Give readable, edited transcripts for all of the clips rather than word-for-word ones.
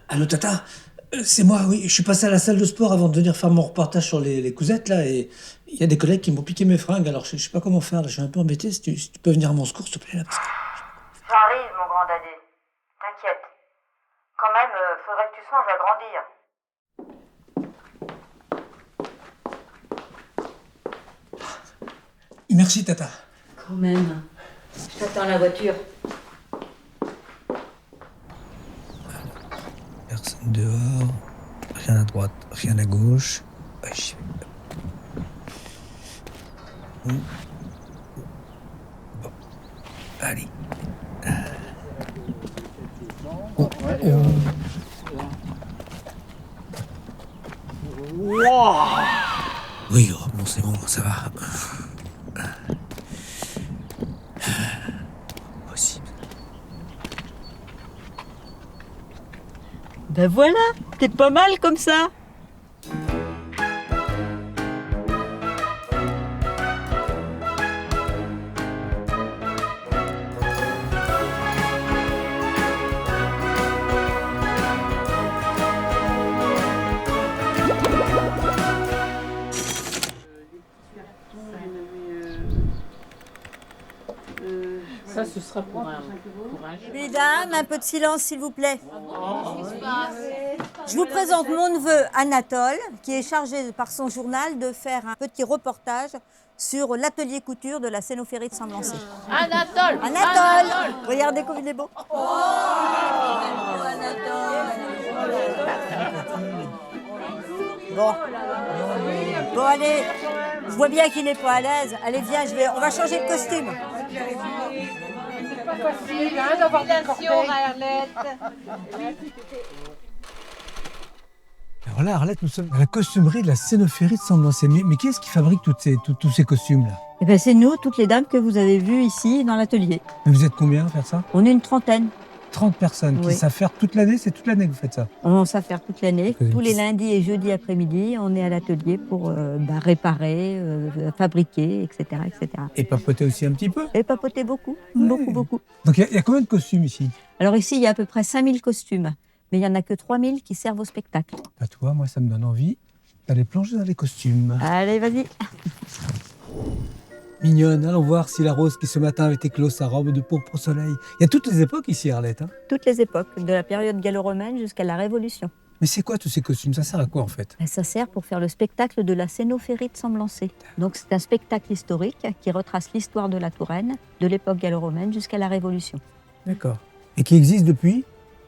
Allô Tata, c'est moi, oui. Je suis passé à la salle de sport avant de venir faire mon reportage sur les cousettes là et il y a des collègues qui m'ont piqué mes fringues, alors je sais pas comment faire là, je suis un peu embêté. Si tu peux venir à mon secours s'il te plaît là parce que... J'arrive, mon grand daddy. T'inquiète. Quand même, faudrait que tu songes à grandir. Merci Tata. Quand même. Je t'attends à la voiture. Personne dehors, rien à droite, rien à gauche. Bon, allez. Oh. Oui, oh, bon, c'est bon, ça va. Possible. Ben voilà, t'es pas mal comme ça. Ça, ce sera pour un... Mesdames, un peu de silence s'il vous plaît. Je vous présente mon neveu Anatole, qui est chargé par son journal de faire un petit reportage sur l'atelier couture de la Cénophérie de Semblançay. Anatole! Anatole, regardez comme il est beau. Bon. Bon, allez, je vois bien qu'il n'est pas à l'aise. Allez, viens, on va changer de costume. C'est pas facile, hein, d'avoir des cortèges. Alors là, Arlette, nous sommes à la costumerie de la Cénophérie de Semblançay. Mais qui est-ce qui fabrique tous ces costumes-là? Eh ben, c'est nous, toutes les dames que vous avez vues ici dans l'atelier. Mais vous êtes combien à faire ça? On est une trentaine. 30 personnes qui Oui. savent faire toute l'année? C'est toute l'année que vous faites ça? On sait faire toute l'année. Vous Tous les lundis et jeudis après-midi, on est à l'atelier pour réparer, fabriquer, etc., etc. Et papoter aussi un petit peu? Et papoter beaucoup, Ouais. beaucoup. Donc il y a combien de costumes ici? Alors ici, il y a à peu près 5000 costumes, mais il n'y en a que 3000 qui servent au spectacle. Bah toi, moi ça me donne envie d'aller plonger dans les costumes. Allez, vas-y. Mignonne, allons voir si la rose qui ce matin avait éclos sa robe de pourpre au soleil. Il y a toutes les époques ici, Arlette. Hein. Toutes les époques, de la période gallo-romaine jusqu'à la Révolution. Mais c'est quoi tous ces costumes? Ça sert à quoi en fait? Et ça sert pour faire le spectacle de la Cénophérie de Semblançay. Donc c'est un spectacle historique qui retrace l'histoire de la Touraine, de l'époque gallo-romaine jusqu'à la Révolution. D'accord. Et qui existe depuis?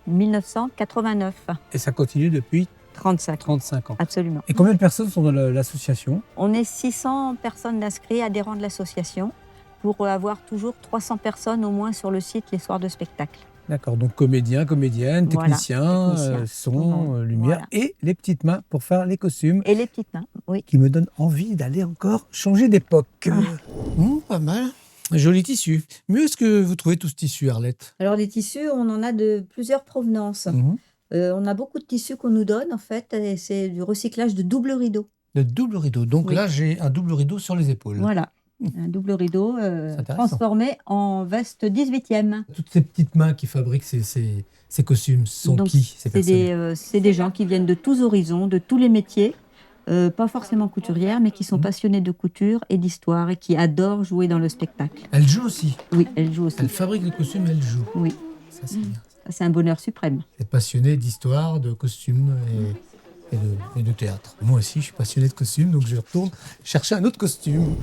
1989. Et ça continue depuis 35. 35 ans. Absolument. Et combien de personnes sont dans l'association? On est 600 personnes inscrites, adhérents de l'association, pour avoir toujours 300 personnes au moins sur le site les soirs de spectacle. D'accord, donc comédiens, comédiennes, Voilà, techniciens, techniciens. son, lumière Voilà. et les petites mains pour faire les costumes Et les petites mains, oui. qui me donnent envie d'aller encore changer d'époque. Pas mal. Joli tissu. Mais où est-ce que vous trouvez tout ce tissu, Arlette? Alors les tissus, on en a de plusieurs provenances. On a beaucoup de tissus qu'on nous donne en fait, et c'est du recyclage de double rideau. Le double rideau. Donc Oui. là, j'ai un double rideau sur les épaules. Voilà, un double rideau intéressant. transformé en veste 18e. Toutes ces petites mains qui fabriquent ces costumes sont Donc, qui, ces c'est personnes? c'est des gens qui viennent de tous horizons, de tous les métiers, pas forcément couturières, mais qui sont passionnés de couture et d'histoire et qui adorent jouer dans le spectacle. Elle joue aussi. Oui, elles jouent aussi. Elle fabrique les costumes, elle joue. Oui, Ça, c'est bien. c'est un bonheur suprême. Elle est passionnée d'histoire, de costumes et de théâtre. Moi aussi, je suis passionné de costumes, donc je retourne chercher un autre costume.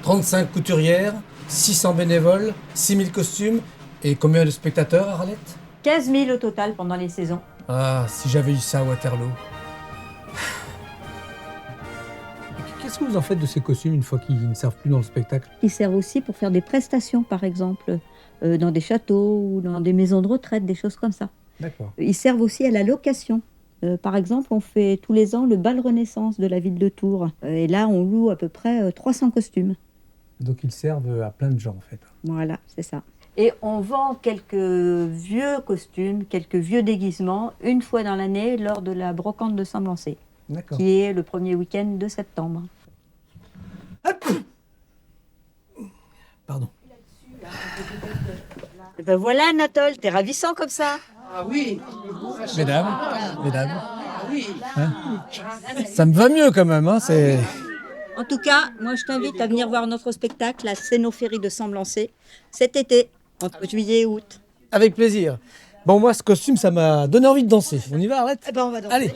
35 couturières, 600 bénévoles, 6000 costumes. Et combien de spectateurs, Arlette? 15 000 au total pendant les saisons. Ah, si j'avais eu ça à Waterloo. qu'est-ce que vous en faites de ces costumes une fois qu'ils ne servent plus dans le spectacle? Ils servent aussi pour faire des prestations, par exemple, dans des châteaux ou dans des maisons de retraite, des choses comme ça. D'accord. Ils servent aussi à la location. Par exemple, on fait tous les ans le bal Renaissance de la ville de Tours. Et là, on loue à peu près 300 costumes. Donc ils servent à plein de gens en fait. Voilà, c'est ça. Et on vend quelques vieux costumes, quelques vieux déguisements, une fois dans l'année lors de la brocante de Semblançay, D'accord. qui est le premier week-end de septembre. Pardon. Et ben voilà, Anatole, t'es ravissant comme ça. Ah oui. Mesdames. Hein, ça me va mieux quand même, hein, c'est... En tout cas, moi je t'invite à venir voir notre spectacle, la Scénophérie de Semblançay, cet été, entre juillet et août. Avec plaisir. Bon, moi, ce costume, ça m'a donné envie de danser. On y va, arrête? Eh ben on va danser. Allez.